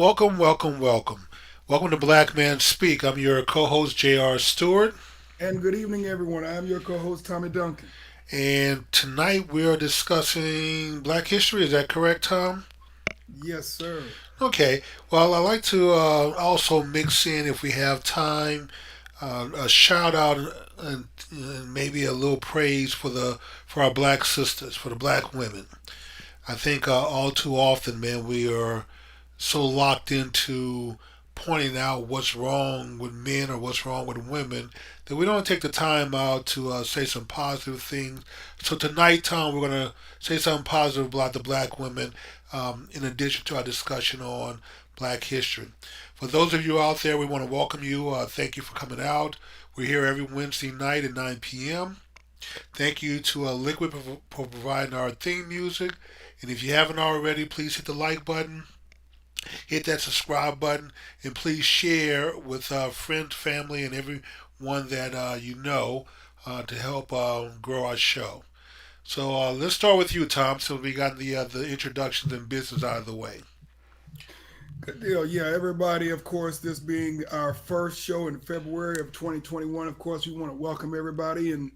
Welcome, welcome, welcome. Welcome to Black Man Speak. I'm your co host, J.R. Stewart, And good evening, everyone. I'm your co host, Tommy Duncan. and tonight we are discussing Black history. Is that correct, Tom? Yes, sir. Okay, well, I like to also mix in, if we have time, a shout out and maybe a little praise for our black sisters, for the black women. I think all too often, man, we are so locked into pointing out what's wrong with men or what's wrong with women that we don't take the time out to say some positive things. So tonight, Tom, we're going to say something positive about the black women in addition to our discussion on black history. For those of you out there, we want to welcome you. Thank you for coming out. We're here every Wednesday night at 9 p.m. Thank you to Liquid for providing our theme music. And if you haven't already, please hit the like button, hit that subscribe button, and please share with friends, family, and everyone that you know to help grow our show. So let's start with you, Tom. So we got the introductions and business out of the way. Good deal. Yeah, everybody, of course, this being our first show in February of 2021, of course, we want to welcome everybody. And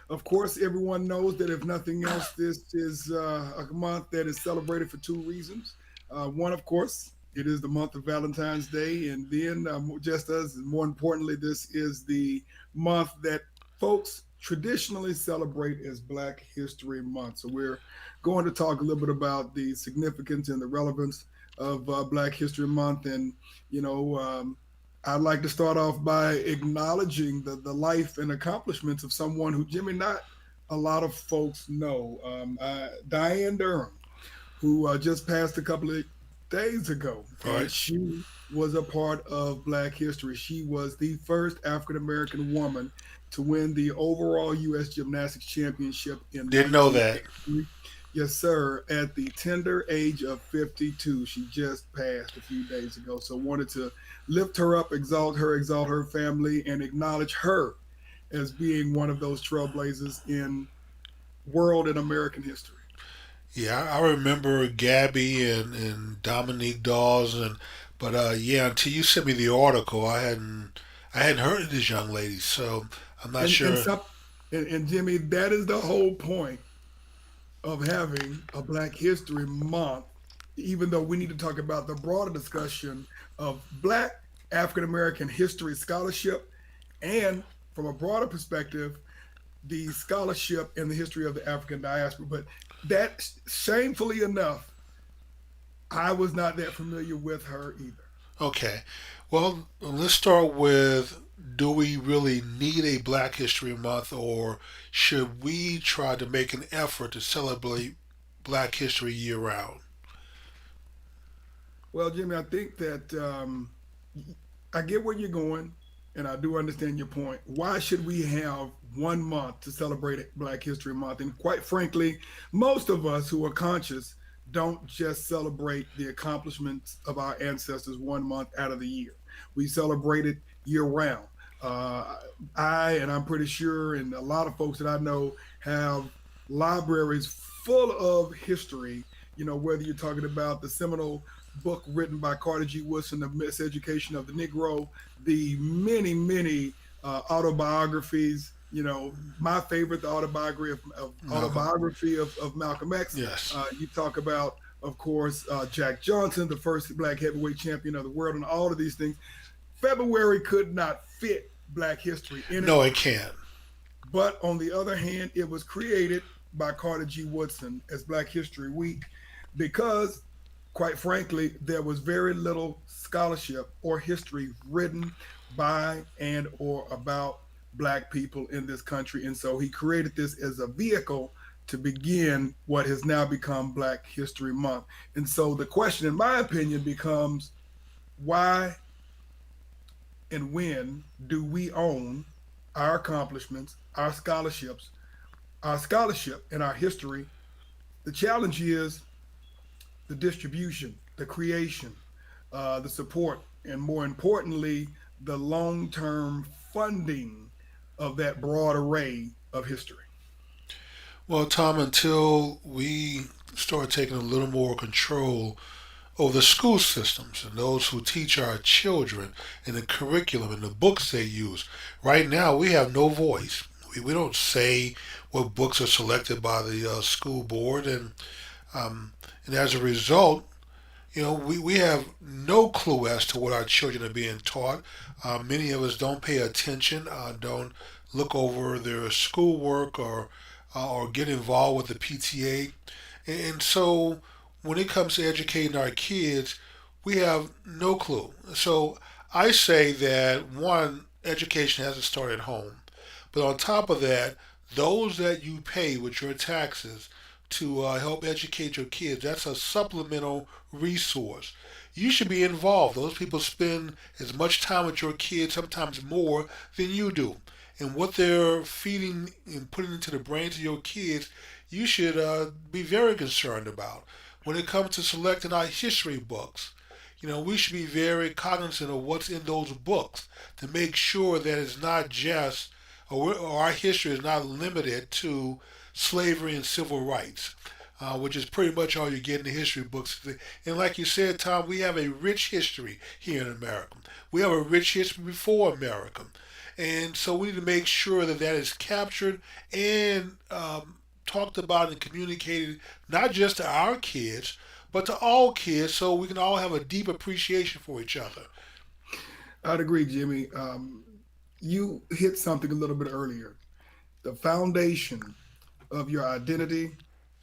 of course, everyone knows that if nothing else, this is a month that is celebrated for two reasons. One, of course, it is the month of Valentine's Day. And then, just as more importantly, this is the month that folks traditionally celebrate as Black History Month. So we're going to talk a little bit about the significance and the relevance of Black History Month. And, you know, I'd like to start off by acknowledging the life and accomplishments of someone who, Jimmy, not a lot of folks know. Diane Durham, who just passed a couple of days ago, All and right. she was a part of Black history. She was the first African American woman to win the overall U.S. Gymnastics Championship in Didn't know that. 1983. Yes, sir. At the tender age of 52, she just passed a few days ago. So, wanted to lift her up, exalt her family, and acknowledge her as being one of those trailblazers in world and American history. Yeah, I remember Gabby and Dominique Dawes but yeah, until you sent me the article, I hadn't heard of this young lady, so I'm not And sure. some and Jimmy, that is the whole point of having a Black History Month, even though we need to talk about the broader discussion of Black African American history scholarship and, from a broader perspective, the scholarship and the history of the African diaspora. But that, shamefully enough, I was not that familiar with her either. Okay. Well, let's start with, do we really need a Black History Month, or should we try to make an effort to celebrate Black History year round? Well, Jimmy, I think that I get where you're going, and I do understand your point. Why should we have one month to celebrate Black History Month? And quite frankly, most of us who are conscious don't just celebrate the accomplishments of our ancestors one month out of the year. We celebrate it year round. Uh, and I'm pretty sure, and a lot of folks that I know have libraries full of history. You know, whether you're talking about the seminal book written by Carter G. Woodson, The Miseducation of the Negro, the many autobiographies. You know, my favorite, the Malcolm. autobiography of Malcolm X. Yes. You talk about, of course, Jack Johnson, the first black heavyweight champion of the world, and all of these things. February could not fit Black history in it, No, it can't. but on the other hand, it was created by Carter G. Woodson as Black History Week because, quite frankly, there was very little scholarship or history written by and or about Black people in this country. And so he created this as a vehicle to begin what has now become Black History Month. And so the question, in my opinion, becomes why and when do we own our accomplishments, our scholarship, and our history? The challenge is the distribution, the creation, the support, and more importantly, the long term funding of that broad array of history. Well, Tom, until we start taking a little more control or the school systems and those who teach our children and the curriculum and the books they use. Right now, we have no voice. We don't say what books are selected by the school board, um, and as a result, we have no clue as to what our children are being taught. Many of us don't pay attention, don't look over their schoolwork or get involved with the PTA. And so when it comes to educating our kids, we have no clue. So I say that one, education has to start at home. But on top of that, those that you pay with your taxes to help educate your kids, that's a supplemental resource. You should be involved. Those people spend as much time with your kids, sometimes more, than you do. And what they're feeding and putting into the brains of your kids, you should be very concerned about. When it comes to selecting our history books, we should be very cognizant of what's in those books to make sure that it's not just, or our history is not limited to slavery and civil rights, which is pretty much all you get in the history books. And like you said, Tom, we have a rich history here in America. We have a rich history before America. And so we need to make sure that that is captured and talked about and communicated not just to our kids, but to all kids so we can all have a deep appreciation for each other. I'd agree, Jimmy. You hit something a little bit earlier. The foundation of your identity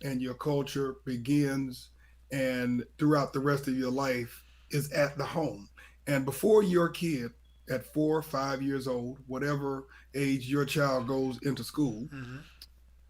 and your culture begins and throughout the rest of your life is at the home. And before your kid, at 4 or 5 years old, whatever age your child goes into school, Hmm.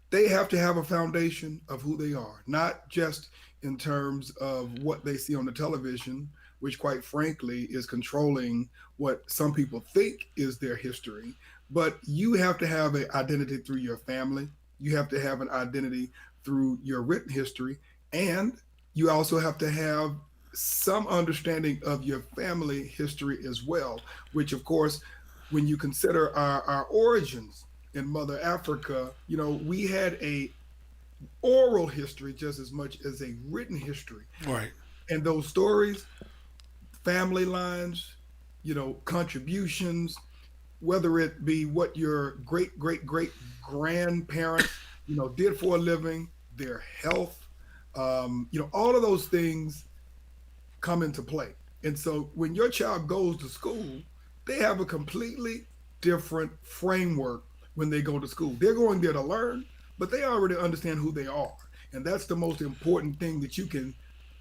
they have to have a foundation of who they are, not just in terms of what they see on the television, which, quite frankly, is controlling what some people think is their history. But you have to have an identity through your family, you have to have an identity through your written history, and you also have to have some understanding of your family history as well, which, of course, when you consider our origins in Mother Africa, we had a oral history just as much as a written history. Right. And those stories, family lines, contributions, whether it be what your great great great grandparents, did for a living, their health, all of those things come into play. And so when your child goes to school, they have a completely different framework when they go to school. They're going there to learn, but they already understand who they are. And that's the most important thing that you can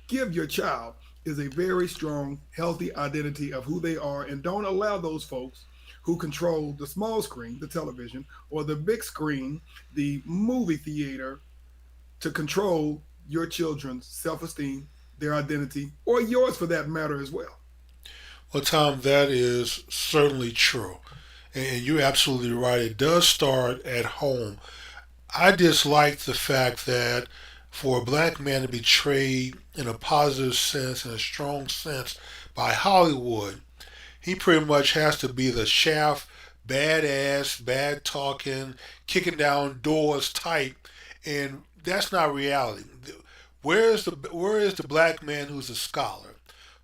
give your child is a very strong, healthy identity of who they are, and don't allow those folks who control the small screen, the television, or the big screen, the movie theater, to control your children's self esteem, their identity, or yours for that matter as well. Well, Tom, that is certainly true. And you're absolutely right. It does start at home. I dislike the fact that for a black man to be portrayed in a positive sense, in a strong sense, by Hollywood, he pretty much has to be the shaft, badass, bad talking, kicking down doors type, and that's not reality. Where is the black man who's a scholar,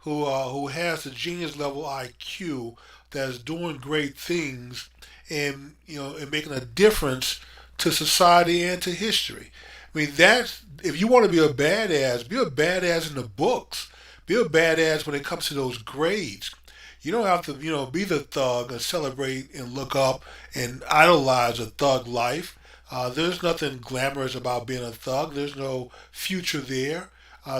who has the genius level IQ that's doing great things and and making a difference to society and to history. I mean, that's if you want to be a badass in the books. Be a badass when it comes to those grades. You don't have to, be the thug and celebrate and look up and idolize a thug life. There's nothing glamorous about being a thug. There's no future there.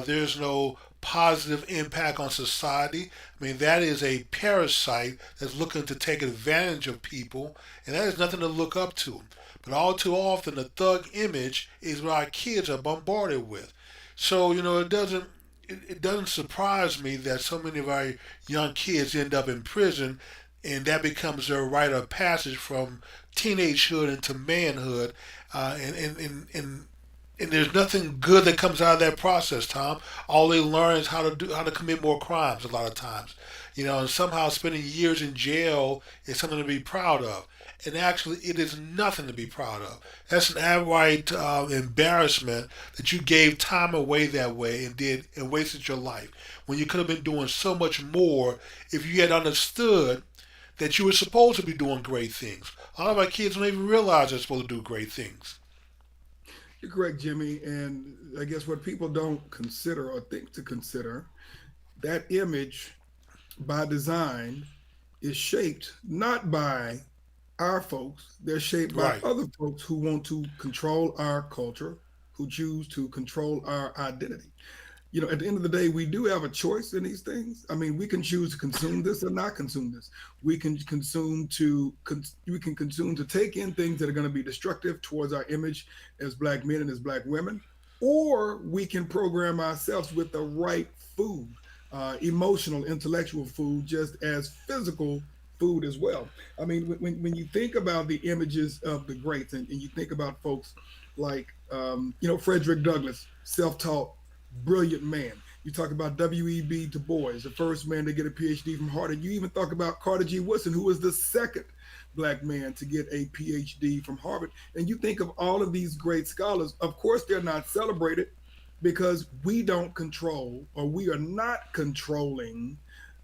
There's no positive impact on society. I mean, that is a parasite that's looking to take advantage of people, and that is nothing to look up to. But all too often, the thug image is what our kids are bombarded with. So it doesn't surprise me that so many of our young kids end up in prison, and that becomes their rite of passage from teenagehood into manhood, and there's nothing good that comes out of that process, Tom. All they learn is how to commit more crimes a lot of times. And somehow spending years in jail is something to be proud of. And actually, it is nothing to be proud of. That's an outright embarrassment that you gave time away that way and wasted your life when you could have been doing so much more if you had understood that you were supposed to be doing great things. A lot of our kids don't even realize they're supposed to do great things. You're correct, Jimmy. And I guess what people don't consider or think to consider, that image by design is shaped not by our folks, they're shaped by Right, other folks who want to control our culture, who choose to control our identity. At the end of the day, we do have a choice in these things. I mean, we can choose to consume this or not consume this. We can consume to take in things that are going to be destructive towards our image as black men and as black women, or we can program ourselves with the right food, emotional, intellectual food, just as physical food as well. I mean, when you think about the images of the greats, and you think about folks like Frederick Douglass, self-taught, brilliant man. You talk about W.E.B. Du Bois, the first man to get a PhD from Harvard. You even talk about Carter G. Woodson, who was the second black man to get a PhD from Harvard. And you think of all of these great scholars. Of course, they're not celebrated because we don't control, or we are not controlling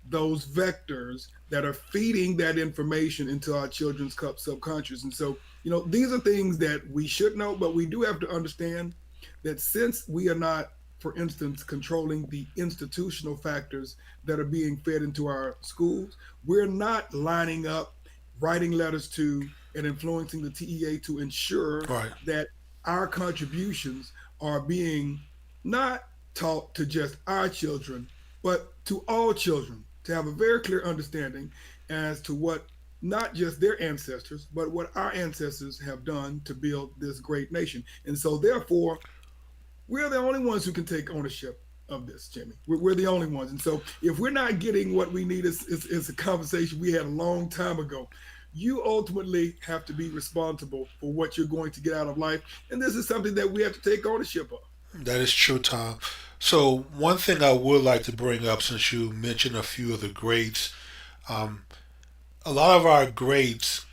those vectors that are feeding that information into our children's subconscious. And so, these are things that we should know, but we do have to understand that since we are not, for instance, controlling the institutional factors that are being fed into our schools, we're not lining up, writing letters to, and influencing the TEA to ensure right. that our contributions are being not taught to just our children, but to all children, to have a very clear understanding as to what not just their ancestors, but what our ancestors have done to build this great nation. And so, therefore, we're the only ones who can take ownership of this, Jimmy. We're the only ones. And so, if we're not getting what we need, is a conversation we had a long time ago. You ultimately have to be responsible for what you're going to get out of life. And this is something that we have to take ownership of. That is true, Tom. So, one thing I would like to bring up since you mentioned a few of the greats, um, a lot of our greats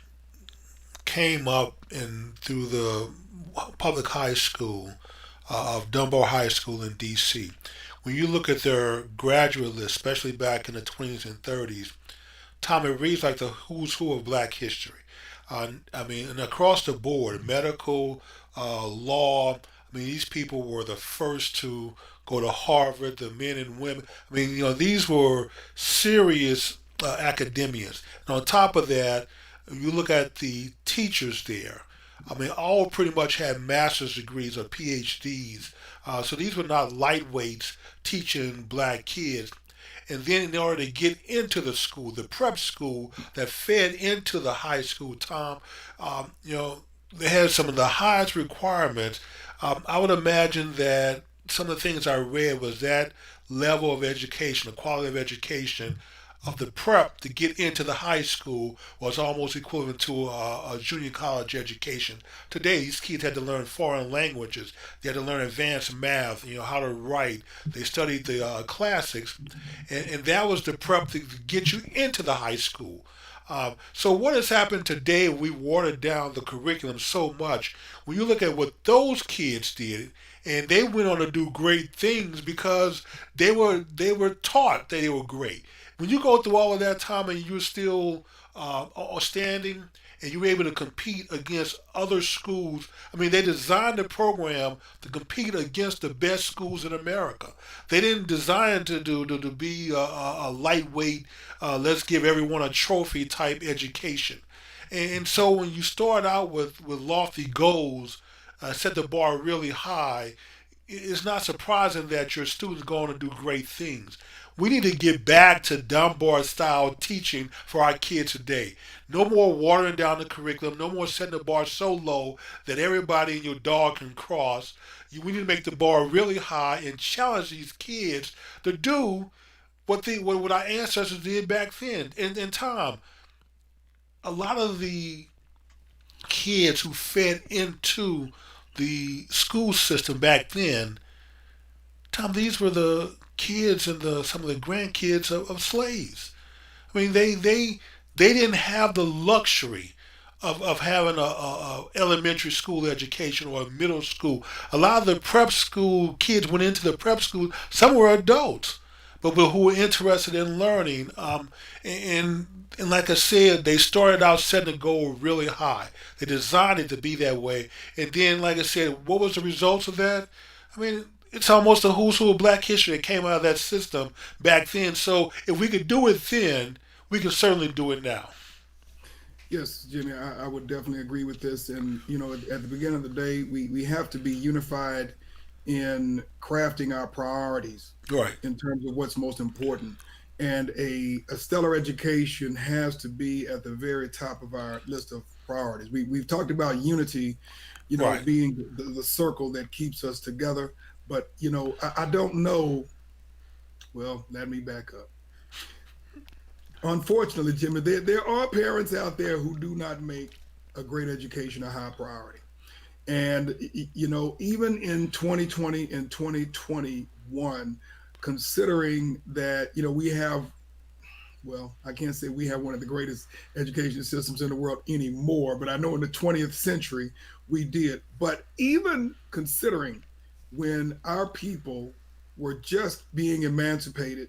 came up in through the public high school of Dunbar High School in D.C. When you look at their graduate list, especially back in the 20s and 30s, Tom, it reads like the who's who of black history. I mean, and across the board, medical, law. I mean, these people were the first to go to Harvard, the men and women. I mean, these were serious academians. And on top of that, you look at the teachers there. I mean, all pretty much had master's degrees or PhDs. So these were not lightweights teaching black kids. And then in order to get into the school, the prep school that fed into the high school, Tom, they had some of the highest requirements. I would imagine that some of the things I read was that level of education, the quality of education of the prep to get into the high school was almost equivalent to a junior college education. Today, these kids had to learn foreign languages. They had to learn advanced math, how to write. They studied the classics, and that was the prep to get you into the high school. So what has happened today? We watered down the curriculum so much. When you look at what those kids did, and they went on to do great things because they were taught that they were great. When you go through all of that time and you're still standing and you're able to compete against other schools, I mean, they designed the program to compete against the best schools in America. They didn't design to be a lightweight, let's give everyone a trophy type education. And so when you start out with lofty goals, set the bar really high, it's not surprising that your students go on to do great things. We need to get back to Dunbar style teaching for our kids today. No more watering down the curriculum, no more setting the bar so low that everybody and your dog can cross. We need to make the bar really high and challenge these kids to do what our ancestors did back then. And Tom, a lot of the kids who fed into the school system back then, Tom, these were the kids and some of the grandkids of slaves. I mean, they didn't have the luxury of having a elementary school education or a middle school. A lot of the prep school kids went into the prep school. Some were adults, but who were interested in learning. And and like I said, they started out setting the goal really high. They designed it to be that way. And then, like I said, what was the results of that? I mean, it's almost a who's who of black history that came out of that system back then. So if we could do it then, we can certainly do it now. Yes, Jimmy, I would definitely agree with this. And, at the beginning of the day, we have to be unified in crafting our priorities Right, in terms of what's most important. And a stellar education has to be at the very top of our list of priorities. We've talked about unity, right. being the circle that keeps us together. But, I don't know. Well, let me back up. Unfortunately, Jimmy, there are parents out there who do not make a great education a high priority. And, even in 2020 and 2021, considering that, we have, well, I can't say we have one of the greatest education systems in the world anymore, but I know in the 20th century we did. But even considering when our people were just being emancipated,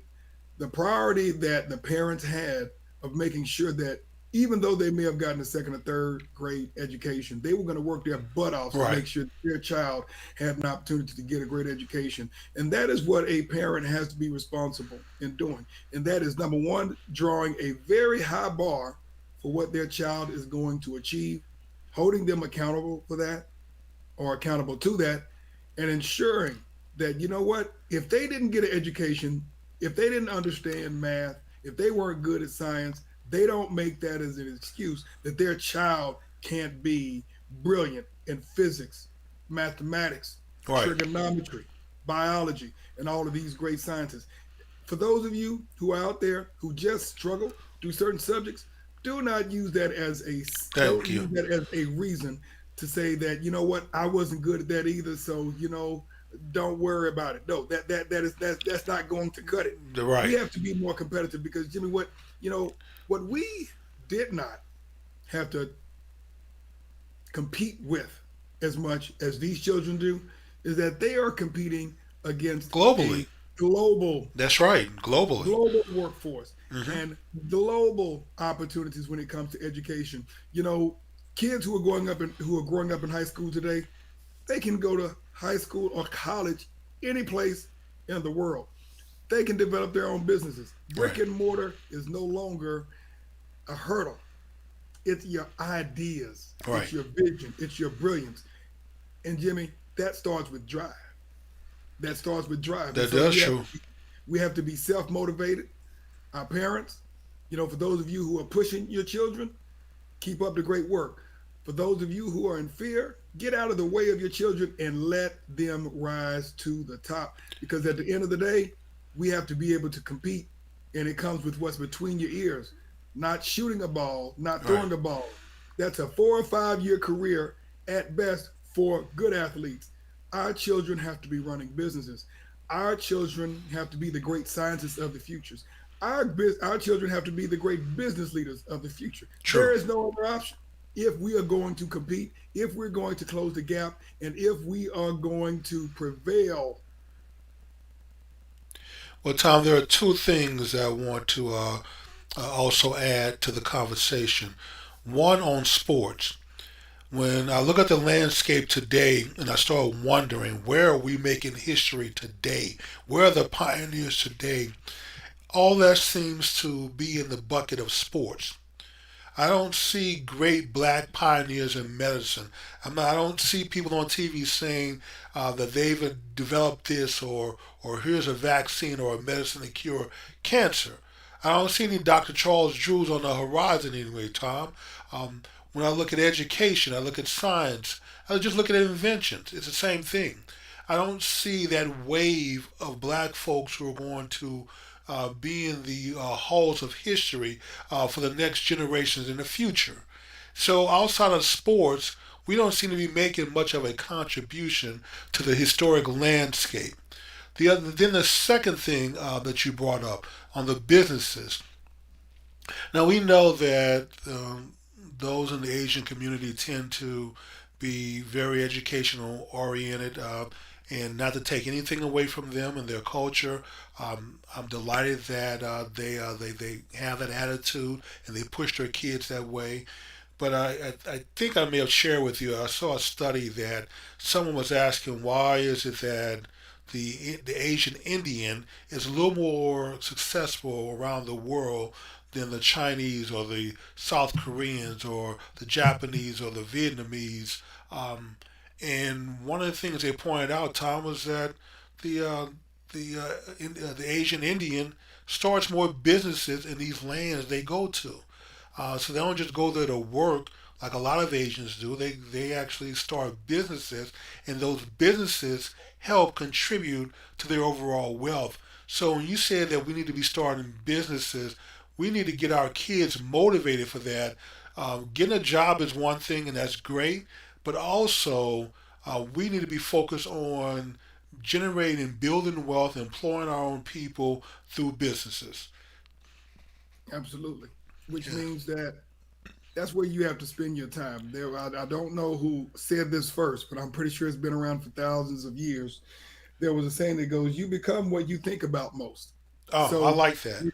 the priority that the parents had of making sure that even though they may have gotten a second or third grade education, they were going to work their butt off to Right, make sure their child had an opportunity to get a great education. And that is what a parent has to be responsible in doing. And that is number one, drawing a very high bar for what their child is going to achieve, holding them accountable for that or accountable to that, and ensuring that, what, if they didn't get an education, if they didn't understand math, if they weren't good at science, they don't make that as an excuse that their child can't be brilliant in physics, mathematics, right. trigonometry, biology, and all of these great sciences. For those of you who are out there who just struggle through certain subjects, do not use that as a Thank don't you. use that as a reason to say that, what, I wasn't good at that either, so, don't worry about it. No, that's not going to cut it. We Right. have to be more competitive because, Jimmy, what we did not have to compete with as much as these children do is that they are competing against a Globally. global That's right. Globally. global workforce Hmm. and global opportunities when it comes to education. Kids who are growing up in high school today, they can go to high school or college any place in the world. They can develop their own businesses. Brick Right. and mortar is no longer a hurdle. It's your ideas, Right. it's your vision, it's your brilliance. And Jimmy, that starts with drive. That starts with drive. And That so does true. we have to be self motivated. Our parents, for those of you who are pushing your children, keep up the great work. For those of you who are in fear, get out of the way of your children and let them rise to the top. Because at the end of the day, we have to be able to compete. And it comes with what's between your ears, not shooting a ball, not Right. throwing a ball. That's a 4 or 5 year career at best for good athletes. Our children have to be running businesses. Our children have to be the great scientists of the futures. Our children have to be the great business leaders of the future. There True. is no other option. If we are going to compete, if we're going to close the gap, and if we are going to prevail. Well, Tom, there are two things I want to also add to the conversation. One on sports. When I look at the landscape today and I start wondering where are we making history today? Where are the pioneers today? All that seems to be in the bucket of sports. I don't see great black pioneers in medicine. I don't see people on TV saying that they've developed this or here's a vaccine or a medicine to cure cancer. I don't see any Dr. Charles Drews on the horizon anyway, Tom. Um, when I look at education, I look at science, I just look at inventions. It's the same thing. I don't see that wave of black folks who are going to be in the halls of history for the next generations in the future. So outside of sports, we don't seem to be making much of a contribution to the historic landscape. Then the second thing that you brought up on the businesses, Now we know that those in the Asian community tend to be very educational oriented, and not to take anything away from them and their culture. I'm delighted that they have that attitude and they push their kids that way. But I think I may have shared with you. I saw a study that someone was asking why is it that the Asian Indian is a little more successful around the world than the Chinese or the South Koreans or the Japanese or the Vietnamese. Um, and one of the things they pointed out, Tom, was that the the Asian Indian starts more businesses in these lands they go to. So they don't just go there to work like a lot of Asians do. They actually start businesses, and those businesses help contribute to their overall wealth. So when you said that we need to be starting businesses, we need to get our kids motivated for that. Getting a job is one thing, and that's great, but also we need to be focused on generating, building wealth, employing our own people through businesses. Absolutely. Which Yeah. means that that's where you have to spend your time. I don't know who said this first, but I'm pretty sure it's been around for thousands of years. There was a saying that goes, "You become what you think about most." Oh, I So, like that.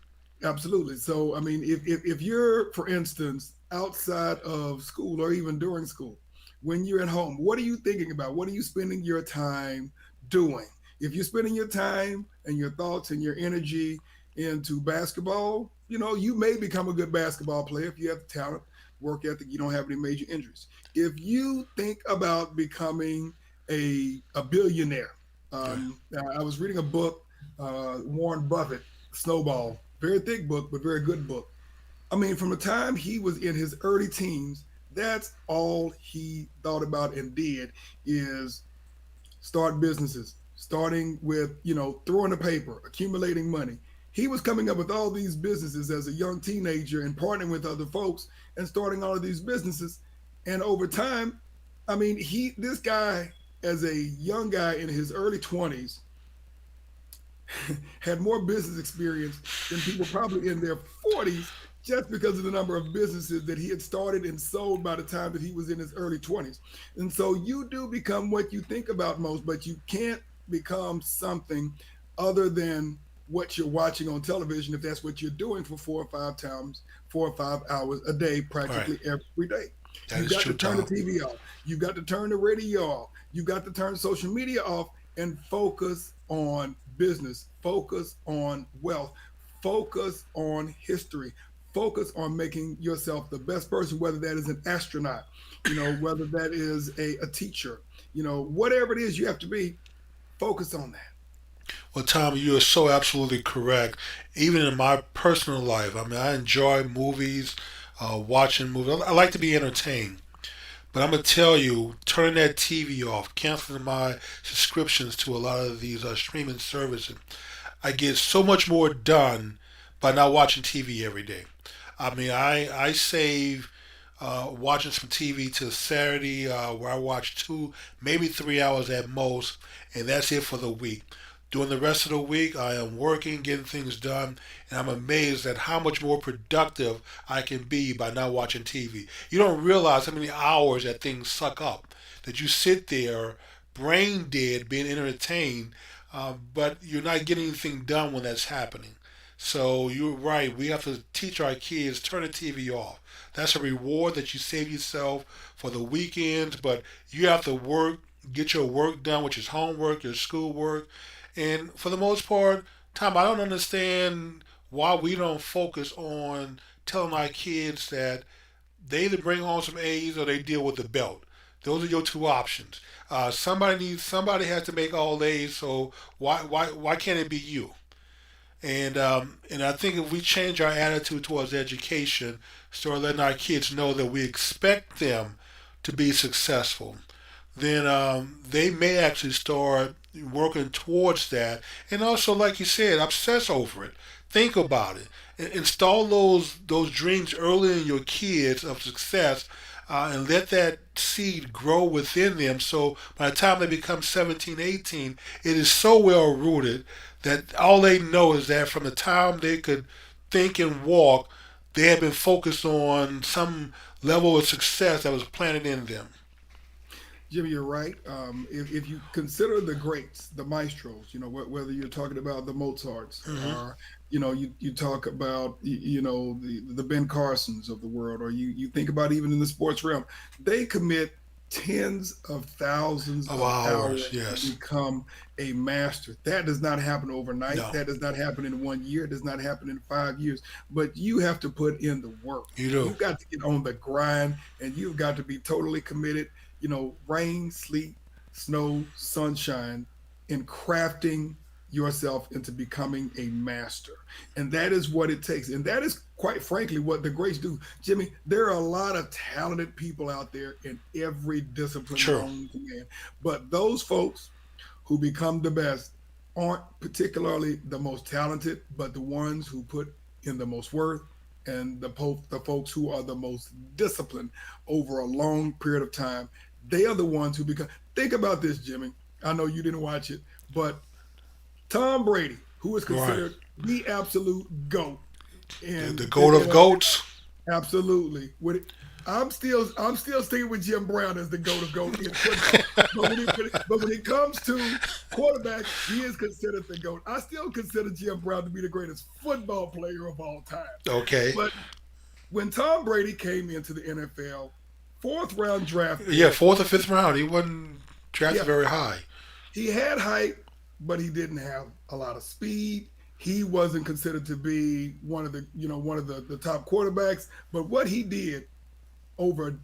absolutely. So, I mean, if you're, for instance, outside of school or even during school, when you're at home, what are you thinking about? What are you spending your time doing? If you're spending your time and your thoughts and your energy into basketball, you may become a good basketball player if you have the talent, work ethic, you don't have any major injuries. If you think about becoming a billionaire, Right. I was reading a book, Warren Buffett, Snowball, very thick book, but very good book. I mean, from the time he was in his early teens, that's all he thought about and did is start businesses, starting with, throwing the paper, accumulating money. He was coming up with all these businesses as a young teenager and partnering with other folks and starting all of these businesses. And over time, I mean, this guy, as a young guy in his early 20s, had more business experience than people probably in their 40s just because of the number of businesses that he had started and sold by the time that he was in his early 20s. And so you do become what you think about most, but you can't become something other than what you're watching on television if that's what you're doing for 4 or 5 hours a day, All right. practically every day. That You've is got to true, turn the Tom. TV off. You've got to turn the radio off. You've got to turn social media off and focus on business, focus on wealth, focus on history, focus on making yourself the best person, whether that is an astronaut, whether that is a teacher, whatever it is you have to be, focus on that. Well, Tom, you are so absolutely correct. Even in my personal life, I mean, I enjoy movies, watching movies. I like to be entertained. But I'm gonna tell you, turning that TV off, canceling my subscriptions to a lot of these streaming services, I get so much more done by not watching TV every day. I mean, I save watching some TV till Saturday, where I watch 2, maybe 3 hours at most, and that's it for the week. During the rest of the week, I am working, getting things done, and I'm amazed at how much more productive I can be by not watching TV. You don't realize how many hours that things suck up. That you sit there, brain dead, being entertained, but you're not getting anything done when that's happening. So you're right. We have to teach our kids turn the TV off. That's a reward that you save yourself for the weekends, but you have to work, get your work done, which is homework, your schoolwork, and for the most part, Tom, I don't understand why we don't focus on telling our kids that they either bring home some A's or they deal with the belt. Those are your two options. Somebody has to make all A's, so why can't it be you? And I think if we change our attitude towards education, start letting our kids know that we expect them to be successful, then they may actually start working towards that. And also, like you said, obsess over it. Think about it. Install those dreams early in your kids of success, and let that seed grow within them. So by the time they become 17, 18, it is so well rooted that all they know is that from the time they could think and walk, they had been focused on some level of success that was planted in them. Jimmy, you're right. If you consider the greats, the maestros, whether you're talking about the Mozarts Hmm. or, you talk about, the Ben Carsons of the world, or you think about even in the sports realm, they commit tens of thousands Of of hours, hours to yes. become a master. That does not happen overnight. No, That does not happen in 1 year. It does not happen in 5 years. But you have to put in the work. you do. You've got to get on the grind, and you've got to be totally committed, rain, sleet, snow, sunshine, in crafting yourself into becoming a master. And that is what it takes. And that is, quite frankly, what the greats do. Jimmy, there are a lot of talented people out there in every discipline True. known to man. But those folks who become the best aren't particularly the most talented, but the ones who put in the most worth, and the folks who are the most disciplined over a long period of time. They are the ones who become. Think about this, Jimmy. I know you didn't watch it, but Tom Brady, who is Right. considered the absolute GOAT The in the goat of NFL. goats. Absolutely. I'm still sticking with Jim Brown as the GOAT of GOAT in football. But when it comes to quarterbacks, he is considered the GOAT. I still consider Jim Brown to be the greatest football player of all time. Okay. But when Tom Brady came into the NFL, fourth round draft Yeah, pick, fourth or fifth round. He wasn't drafted yeah, very high. he had height, but he didn't have a lot of speed. He wasn't considered to be one of the top quarterbacks. But what he did over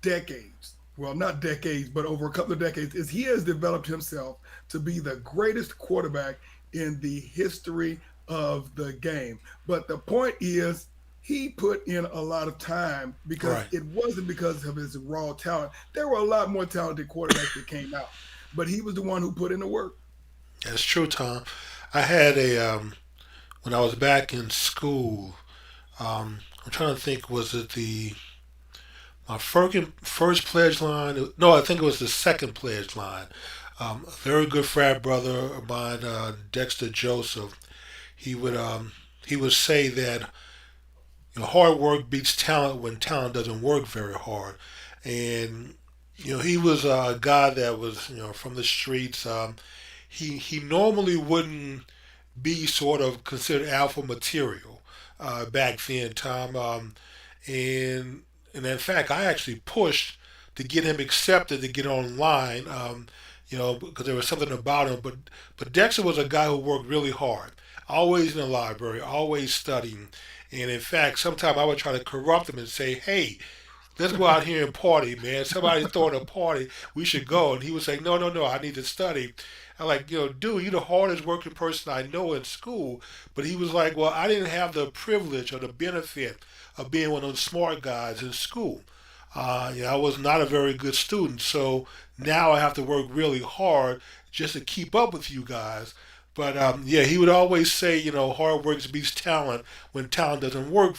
decades, well, not decades, but over a couple of decades, is he has developed himself to be the greatest quarterback in the history of the game. But the point is, he put in a lot of time, because Right. it wasn't because of his raw talent. There were a lot more talented quarterbacks that came out, but he was the one who put in the work. That's true, Tom. I had when I was back in school. I'm trying to think. Was it the my first pledge line? No, I think it was the second pledge line. A very good frat brother of mine, Dexter Joseph. He would he would say that hard work beats talent when talent doesn't work very hard. And he was a guy that was from the streets. He normally wouldn't be sort of considered alpha material back then, Tom. And in fact, I actually pushed to get him accepted to get online. Because there was something about him. But Dexter was a guy who worked really hard, always in the library, always studying. And in fact, sometimes I would try to corrupt him and say, "Hey, let's go out here and party, man. Somebody's throwing a party. We should go." And he would say, "No, no, no. I need to study." I'm like, dude, you're the hardest working person I know in school. But he was like, well, I didn't have the privilege or the benefit of being one of those smart guys in school. I was not a very good student. So now I have to work really hard just to keep up with you guys. But yeah, he would always say, hard work beats talent when talent doesn't work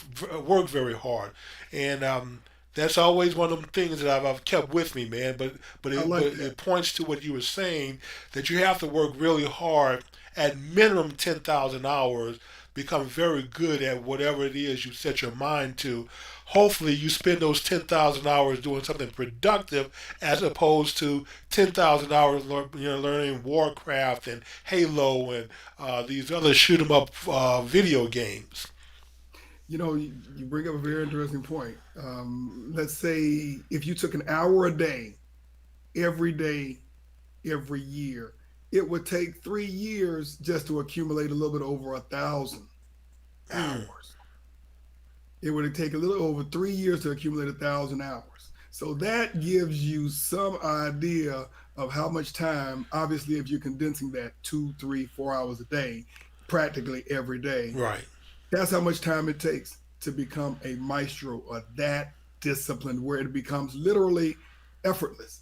very hard. And that's always one of them things that I've kept with me, man. But I it, but like that. it points to what you were saying, that you have to work really hard at minimum 10,000 hours, become very good at whatever it is you set your mind to. Hopefully, you spend those 10,000 hours doing something productive, as opposed to 10,000 hours learning Warcraft and Halo and these other shoot 'em up video games. You bring up a very interesting point. Let's say if you took an hour a day, every year, it would take 3 years just to accumulate a little bit over 1,000 hours. Mm, It would take a little over 3 years to accumulate 1,000 hours. So that gives you some idea of how much time, obviously, if you're condensing that 2, 3, 4 hours a day, practically every day, right. that's how much time it takes to become a maestro or that discipline, where it becomes literally effortless.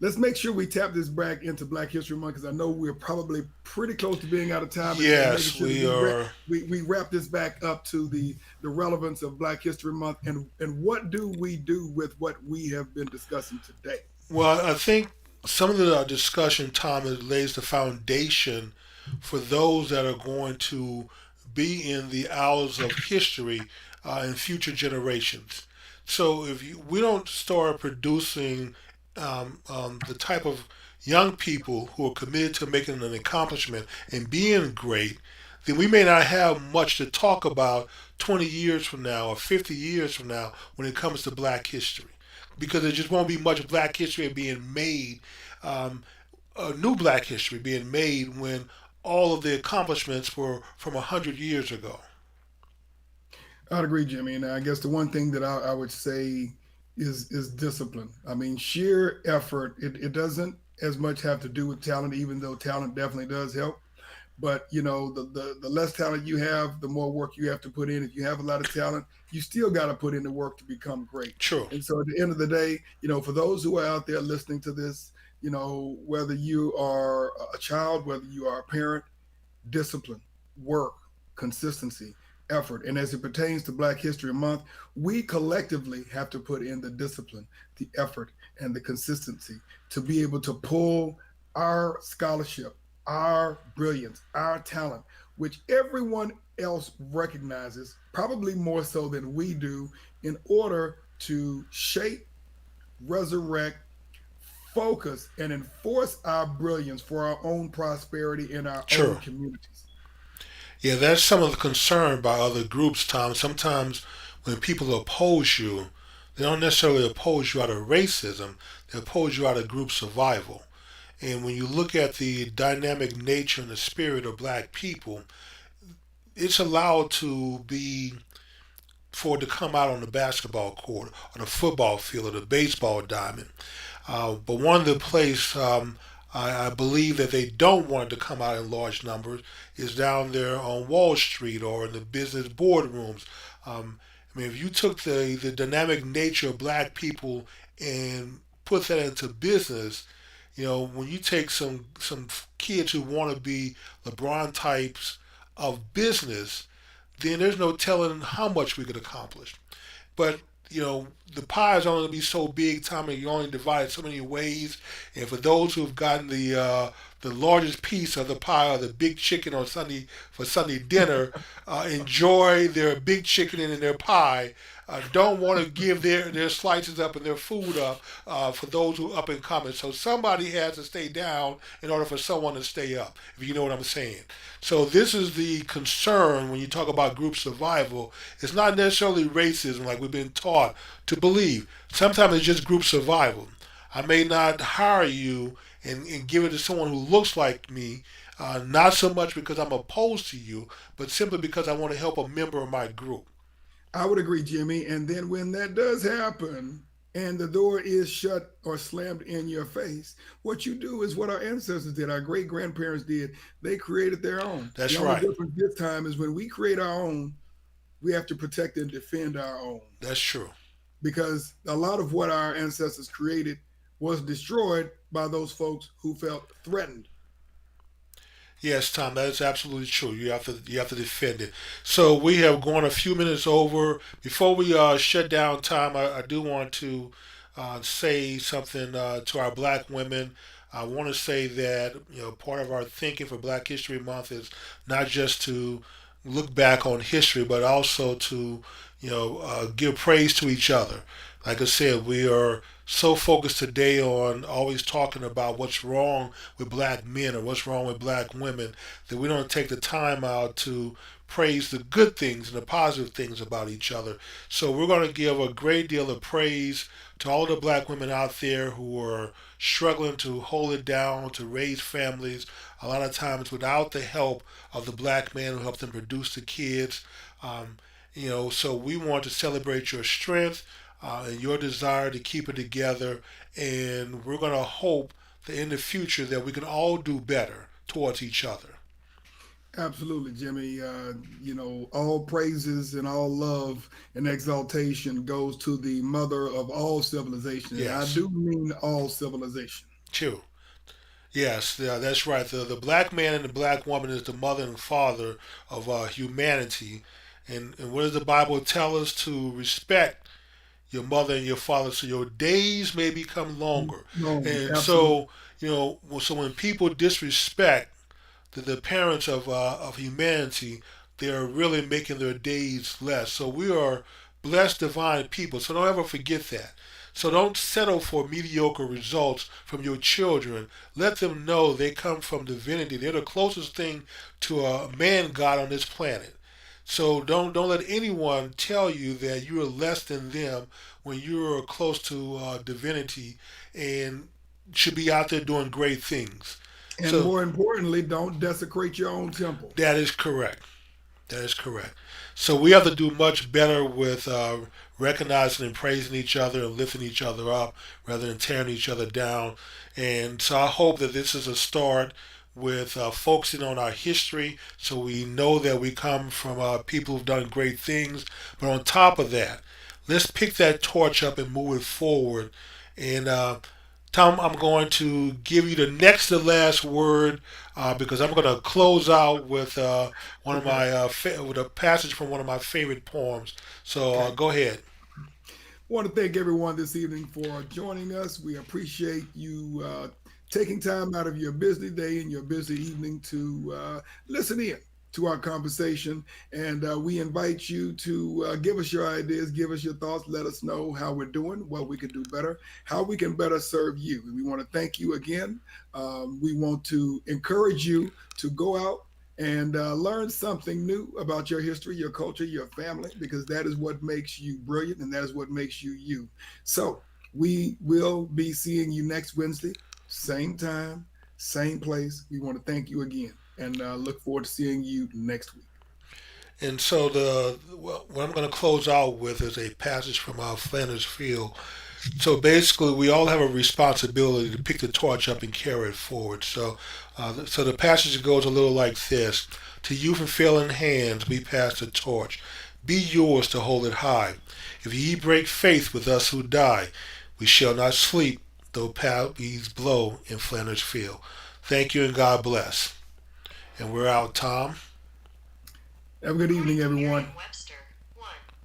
Let's make sure we tap this back into Black History Month, because I know we're probably pretty close to being out of time, and making Yes, sure that we we, wrap, are. we wrap this back up to the relevance of Black History Month, and what do we do with what we have been discussing today. Well, I think some of the discussion, Tom, lays the foundation for those that are going to be in the hours of history in future generations. So if we don't start producing the type of young people who are committed to making an accomplishment and being great, then we may not have much to talk about 20 years from now or 50 years from now when it comes to black history. Because there just won't be much black history being made, um, new black history being made when all of the accomplishments were from 100 years ago. I'd agree, Jimmy. And I guess the one thing that I would say is discipline. I mean, sheer effort. It doesn't as much have to do with talent, even though talent definitely does help. But the less talent you have, the more work you have to put in. If you have a lot of talent, you still got to put in the work to become great. True. And so at the end of the day, for those who are out there listening to this, whether you are a child, whether you are a parent, discipline, work, consistency, effort. And as it pertains to Black History Month, we collectively have to put in the discipline, the effort, and the consistency to be able to pull our scholarship, our brilliance, our talent, which everyone else recognizes, probably more so than we do, in order to shape, resurrect, focus, and enforce our brilliance for our own prosperity in our own True. communities. Yeah, that's some of the concern by other groups, Tom. Sometimes when people oppose you, they don't necessarily oppose you out of racism, they oppose you out of group survival. And when you look at the dynamic nature and the spirit of black people, it's allowed to be for it to come out on the basketball court, or the football field, or the baseball diamond. But one of the places I believe that they don't want it to come out in large numbers is down there on Wall Street or in the business boardrooms. I mean, if you took the dynamic nature of black people and put that into business, when you take some kids who want to be LeBron types of business, then there's no telling how much we could accomplish. But the pie is only going to be so big, Tommy. You only divide it so many ways. And for those who've gotten the largest piece of the pie, or the big chicken on Sunday for Sunday dinner, enjoy their big chicken and their pie. Don't want to give their slices up and their food up for those who are up and coming. So somebody has to stay down in order for someone to stay up, if you know what I'm saying. So this is the concern when you talk about group survival. It's not necessarily racism like we've been taught to believe. Sometimes it's just group survival. I may not hire you and give it to someone who looks like me, not so much because I'm opposed to you, but simply because I want to help a member of my group. I would agree, Jimmy. And then when that does happen and the door is shut or slammed in your face, what you do is what our ancestors did, our great grandparents did. They created their own. The That's only right. difference this time is when we create our own, we have to protect and defend our own. That's true. Because a lot of what our ancestors created was destroyed by those folks who felt threatened. Yes, Tom, that is absolutely true. You have to defend it. So we have gone a few minutes over. Before we shut down, Tom, I do want to say something to our black women. I want to say that part of our thinking for Black History Month is not just to look back on history, but also to give praise to each other. Like I said, we are so focused today on always talking about what's wrong with black men or what's wrong with black women that we don't take the time out to praise the good things and the positive things about each other. So we're going to give a great deal of praise to all the black women out there who are struggling to hold it down, to raise families, a lot of times without the help of the black man who helped them produce the kids. Um, so we want to celebrate your strength and your desire to keep it together. And we're going to hope that in the future that we can all do better towards each other. Absolutely, Jimmy. All praises and all love and exaltation goes to the mother of all civilization. And I Yes, do mean all civilization. true. Yes, yeah, that's right. The black man and the black woman is the mother and father of humanity. And what does the Bible tell us? To respect your mother and your father so your days may become longer. No, And absolutely. so, so when people disrespect the parents of humanity, they're really making their days less. So we are blessed, divine people. So don't ever forget that. So don't settle for mediocre results from your children. Let them know they come from divinity. They're the closest thing to a man God on this planet. So don't let anyone tell you that you are less than them when you're close to divinity and should be out there doing great things. And So more importantly, don't desecrate your own temple. that is correct. That is correct. So we have to do much better with recognizing and praising each other and lifting each other up rather than tearing each other down. And so I hope that this is a start with focusing on our history so we know that we come from people who've done great things. But on top of that, let's pick that torch up and move it forward. And Tom, I'm going to give you the next to last word because I'm going to close out with one of Okay. my with a passage from one of my favorite poems. So Okay. go ahead. Want to thank everyone this evening for joining us. We appreciate you taking time out of your busy day and your busy evening to listen in to our conversation. And we invite you to give us your ideas, give us your thoughts, let us know how we're doing, what we can do better, how we can better serve you. And we want to thank you again. We want to encourage you to go out and learn something new about your history, your culture, your family, because that is what makes you brilliant and that is what makes you you. So we will be seeing you next Wednesday, same time, same place. We want to thank you again and look forward to seeing you next week. And so the what I'm going to close out with is a passage from Flanders Field. So basically, we all have a responsibility to pick the torch up and carry it forward. So the passage goes a little like this: To you from failing hands, we pass the torch. Be yours to hold it high. If ye break faith with us who die, we shall not sleep, though poppies blow in Flanders Field. Thank you and God bless. And we're out, Tom. Have a good evening, everyone.